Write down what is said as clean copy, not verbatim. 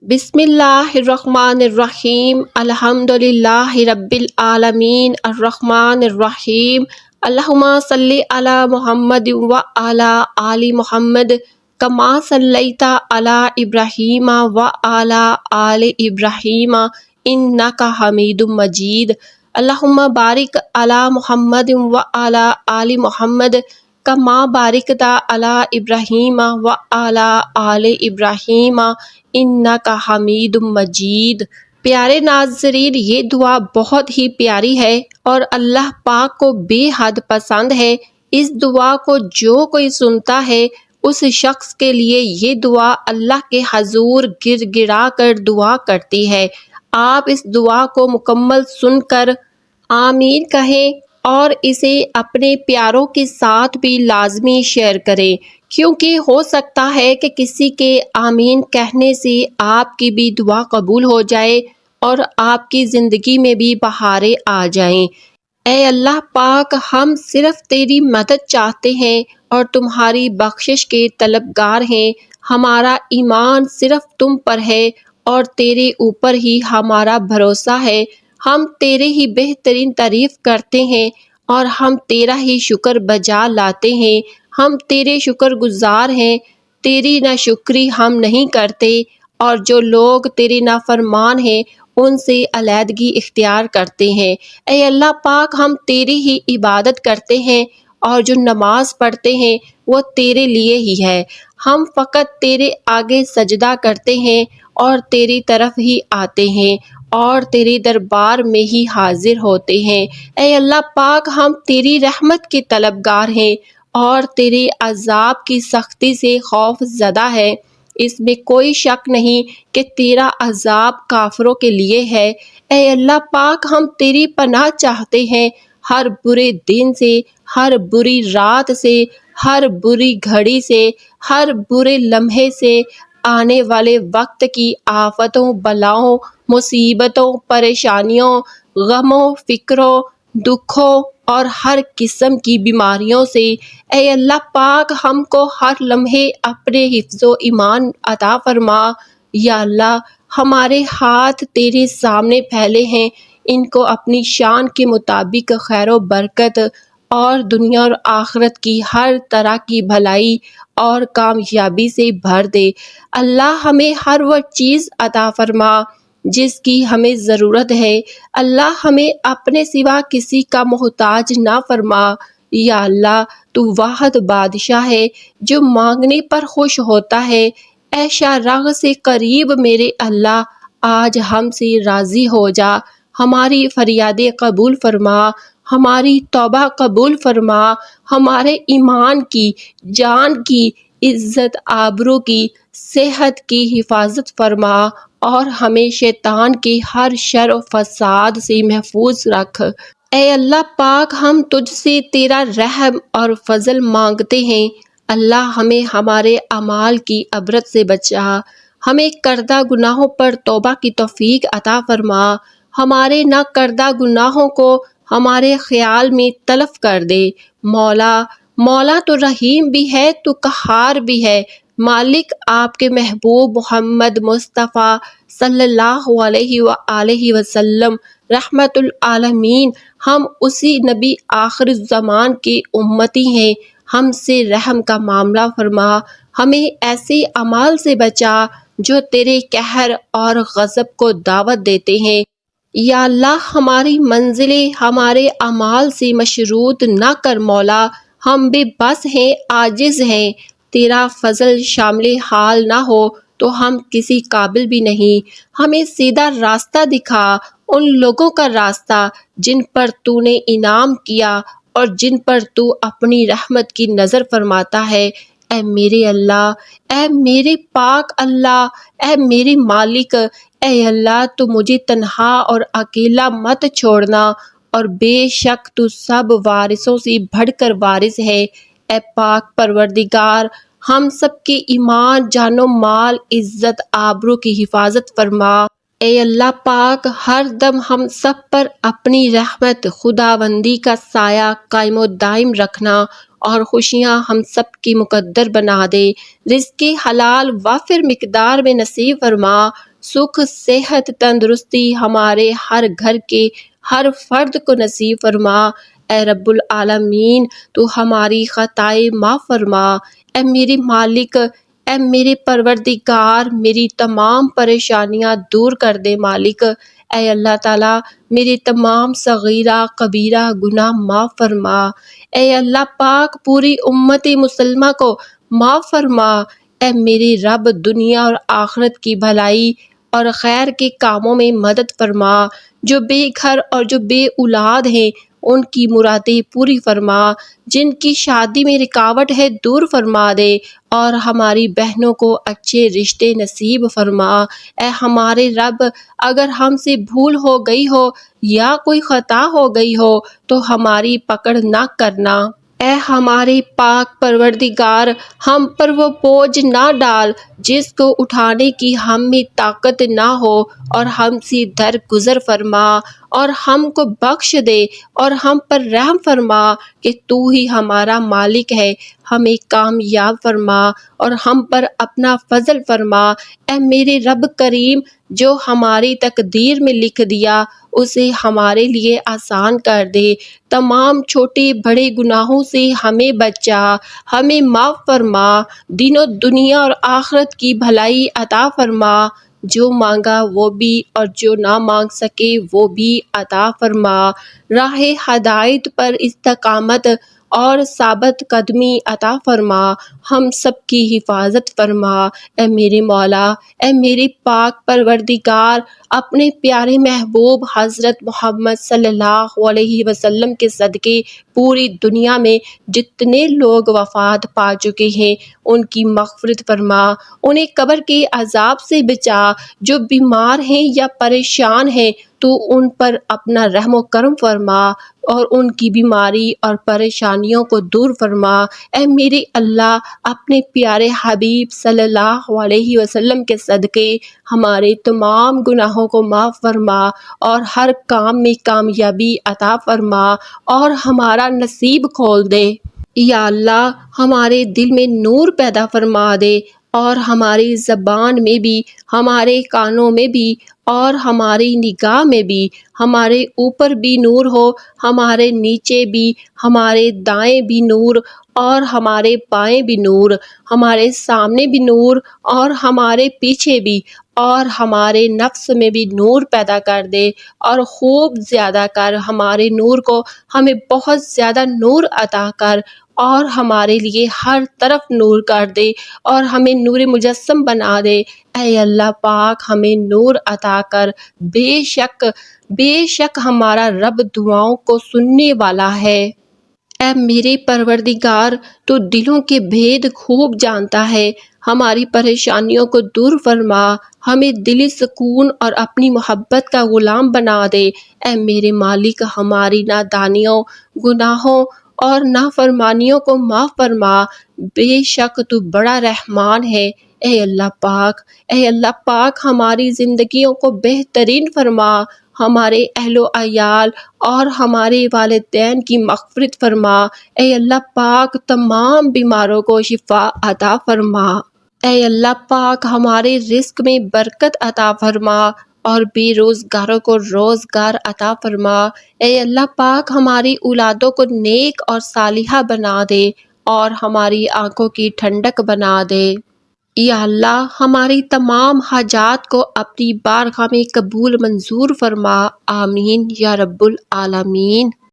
بسم اللہ الرحمن الرحیم الحمد للہ رب العالمین الرحمن الرحیم اللہم صلی علی محمد وعلی آل محمد کما صلیت علی ابراہیم وعلی آل ابراہیم انک حمید مجید اللہم بارک علی محمد وعلی آل محمد کما بارکت علی ابراہیم وعلی آل ابراہیم انک حمید مجید۔ پیارے ناظرین، یہ دعا بہت ہی پیاری ہے اور اللہ پاک کو بے حد پسند ہے۔ اس دعا کو جو کوئی سنتا ہے اس شخص کے لیے یہ دعا اللہ کے حضور گر گڑا کر دعا کرتی ہے۔ آپ اس دعا کو مکمل سن کر آمین کہیں اور اسے اپنے پیاروں کے ساتھ بھی لازمی شیئر کریں، کیونکہ ہو سکتا ہے کہ کسی کے آمین کہنے سے آپ کی بھی دعا قبول ہو جائے اور آپ کی زندگی میں بھی بہاریں آ جائیں۔ اے اللہ پاک، ہم صرف تیری مدد چاہتے ہیں اور تمہاری بخشش کے طلبگار ہیں۔ ہمارا ایمان صرف تم پر ہے اور تیرے اوپر ہی ہمارا بھروسہ ہے۔ ہم تیرے ہی بہترین تعریف کرتے ہیں اور ہم تیرا ہی شکر بجا لاتے ہیں۔ ہم تیرے شکر گزار ہیں، تیری ناشکری ہم نہیں کرتے، اور جو لوگ تیرے نافرمان ہیں ان سے علیحدگی اختیار کرتے ہیں۔ اے اللہ پاک، ہم تیری ہی عبادت کرتے ہیں اور جو نماز پڑھتے ہیں وہ تیرے لیے ہی ہے۔ ہم فقط تیرے آگے سجدہ کرتے ہیں اور تیری طرف ہی آتے ہیں اور تیرے دربار میں ہی حاضر ہوتے ہیں۔ اے اللہ پاک، ہم تیری رحمت کے طلبگار ہیں اور تیرے عذاب کی سختی سے خوف زدہ ہے۔ اس میں کوئی شک نہیں کہ تیرا عذاب کافروں کے لیے ہے۔ اے اللہ پاک، ہم تیری پناہ چاہتے ہیں ہر برے دن سے، ہر بری رات سے، ہر بری گھڑی سے، ہر برے لمحے سے، آنے والے وقت کی آفتوں، بلاؤں، مصیبتوں، پریشانیوں، غموں، فکروں، دکھوں اور ہر قسم کی بیماریوں سے۔ اے اللہ پاک، ہم کو ہر لمحے اپنے حفظ و ایمان عطا فرما۔ یا اللہ، ہمارے ہاتھ تیرے سامنے پھیلے ہیں، ان کو اپنی شان کے مطابق خیر و برکت اور دنیا اور آخرت کی ہر طرح کی بھلائی اور کامیابی سے بھر دے۔ اللہ، ہمیں ہر وہ چیز عطا فرما جس کی ہمیں ضرورت ہے۔ اللہ، ہمیں اپنے سوا کسی کا محتاج نہ فرما۔ یا اللہ، تو واحد بادشاہ ہے جو مانگنے پر خوش ہوتا ہے۔ اے شارغ سے قریب میرے اللہ، آج ہم سے راضی ہو جا، ہماری فریادیں قبول فرما، ہماری توبہ قبول فرما، ہمارے ایمان کی، جان کی، عزت آبرو کی، صحت کی حفاظت فرما اور ہمیں شیطان کے ہر شر و فساد سے محفوظ رکھ۔ اے اللہ پاک، ہم تجھ سے تیرا رحم اور فضل مانگتے ہیں۔ اللہ، ہمیں ہمارے اعمال کی عبرت سے بچا، ہمیں کردہ گناہوں پر توبہ کی توفیق عطا فرما، ہمارے نہ کردہ گناہوں کو ہمارے خیال میں تلف کر دے۔ مولا تو رحیم بھی ہے، تو قہار بھی ہے۔ مالک، آپ کے محبوب محمد مصطفیٰ صلی اللہ علیہ وآلہ وسلم رحمت العالمین، ہم اسی نبی آخر الزمان کے امتی ہیں، ہم سے رحم کا معاملہ فرما، ہمیں ایسے اعمال سے بچا جو تیرے قہر اور غضب کو دعوت دیتے ہیں۔ یا اللہ، ہماری منزلیں ہمارے اعمال سے مشروط نہ کر مولا، ہم بے بس ہیں، عاجز ہیں، تیرا فضل شامل حال نہ ہو تو ہم کسی قابل بھی نہیں۔ ہمیں سیدھا راستہ دکھا، ان لوگوں کا راستہ جن پر تو نے انعام کیا اور جن پر تو اپنی رحمت کی نظر فرماتا ہے۔ اے میرے اللہ، اے میرے پاک اللہ، اے میرے مالک، اے اللہ، تو مجھے تنہا اور اکیلا مت چھوڑنا، اور بے شک تو سب وارثوں سے بڑھ کر وارث ہے۔ اے پاک پروردگار، ہم سب کے ایمان، جان و مال، عزت آبرو کی حفاظت فرما۔ اے اللہ پاک، ہر دم ہم سب پر اپنی رحمت خداوندی کا سایہ قائم و دائم رکھنا اور خوشیاں ہم سب کی مقدر بنا دے۔ رزق حلال وافر مقدار میں نصیب فرما۔ سکھ صحت تندرستی ہمارے ہر گھر کے ہر فرد کو نصیب فرما۔ اے رب العالمین تو ہماری خطائیں معاف فرما۔ اے میرے مالک، اے میرے پروردگار، میری تمام پریشانیاں دور کر دے مالک۔ اے اللہ تعالیٰ میرے تمام صغیرہ کبیرہ گناہ معاف فرما۔ اے اللہ پاک پوری امت مسلمہ کو معاف فرما۔ اے میرے رب دنیا اور آخرت کی بھلائی اور خیر کے کاموں میں مدد فرما۔ جو بے گھر اور جو بے اولاد ہیں ان کی مرادیں پوری فرما۔ جن کی شادی میں رکاوٹ ہے دور فرما دے اور ہماری بہنوں کو اچھے رشتے نصیب فرما۔ اے ہمارے رب اگر ہم سے بھول ہو گئی ہو یا کوئی خطا ہو گئی ہو تو ہماری پکڑ نہ کرنا۔ اے ہمارے پاک پروردگار ہم پر وہ بوجھ نہ ڈال جس کو اٹھانے کی ہم میں طاقت نہ ہو اور ہم سے درگزر فرما اور ہم کو بخش دے اور ہم پر رحم فرما کہ تو ہی ہمارا مالک ہے۔ ہمیں کامیاب فرما اور ہم پر اپنا فضل فرما۔ اے میرے رب کریم جو ہماری تقدیر میں لکھ دیا اسے ہمارے لیے آسان کر دے۔ تمام چھوٹے بڑے گناہوں سے ہمیں بچا، ہمیں معاف فرما، دین و دنیا اور آخرت کی بھلائی عطا فرما۔ جو مانگا وہ بھی اور جو نہ مانگ سکے وہ بھی عطا فرما۔ راہ ہدایت پر استقامت اور ثابت قدمی عطا فرما۔ ہم سب کی حفاظت فرما۔ اے میرے مولا، اے میرے پاک پروردگار اپنے پیارے محبوب حضرت محمد صلی اللہ علیہ وسلم کے صدقے پوری دنیا میں جتنے لوگ وفات پا چکے ہیں ان کی مغفرت فرما، انہیں قبر کے عذاب سے بچا۔ جو بیمار ہیں یا پریشان ہیں تو ان پر اپنا رحم و کرم فرما اور ان کی بیماری اور پریشانیوں کو دور فرما۔ اے میرے اللہ اپنے پیارے حبیب صلی اللہ علیہ وسلم کے صدقے ہمارے تمام گناہوں کو معاف فرما اور ہر کام میں کامیابی عطا فرما اور ہمارا نصیب کھول دے۔ یا اللہ ہمارے دل میں نور پیدا فرما دے اور ہماری زبان میں بھی، ہمارے کانوں میں بھی اور ہماری نگاہ میں بھی، ہمارے اوپر بھی نور ہو، ہمارے نیچے بھی، ہمارے دائیں بھی نور اور ہمارے بائیں بھی نور، ہمارے سامنے بھی نور اور ہمارے پیچھے بھی، اور ہمارے نفس میں بھی نور پیدا کر دے اور خوب زیادہ کر ہمارے نور کو، ہمیں بہت زیادہ نور عطا کر اور ہمارے لیے ہر طرف نور کر دے اور ہمیں نور مجسم بنا دے۔ اے اللہ پاک ہمیں نور عطا کر، بے شک ہمارا رب دعاؤں کو سننے والا ہے۔ اے میرے پروردگار تو دلوں کے بھید خوب جانتا ہے، ہماری پریشانیوں کو دور فرما، ہمیں دلی سکون اور اپنی محبت کا غلام بنا دے۔ اے میرے مالک ہماری نادانیوں، گناہوں اور نافرمانیوں کو معاف فرما، بے شک تو بڑا رحمان ہے۔ اے اللہ پاک ہماری زندگیوں کو بہترین فرما، ہمارے اہل و عیال اور ہمارے والدین کی مغفرت فرما۔ اے اللہ پاک تمام بیماروں کو شفا عطا فرما۔ اے اللہ پاک ہمارے رزق میں برکت عطا فرما اور بے روزگاروں کو روزگار عطا فرما۔ اے اللہ پاک ہماری اولادوں کو نیک اور صالحہ بنا دے اور ہماری آنکھوں کی ٹھنڈک بنا دے۔ یا اللہ ہماری تمام حاجات کو اپنی بارگاہ میں قبول منظور فرما، آمین یا رب العالمین۔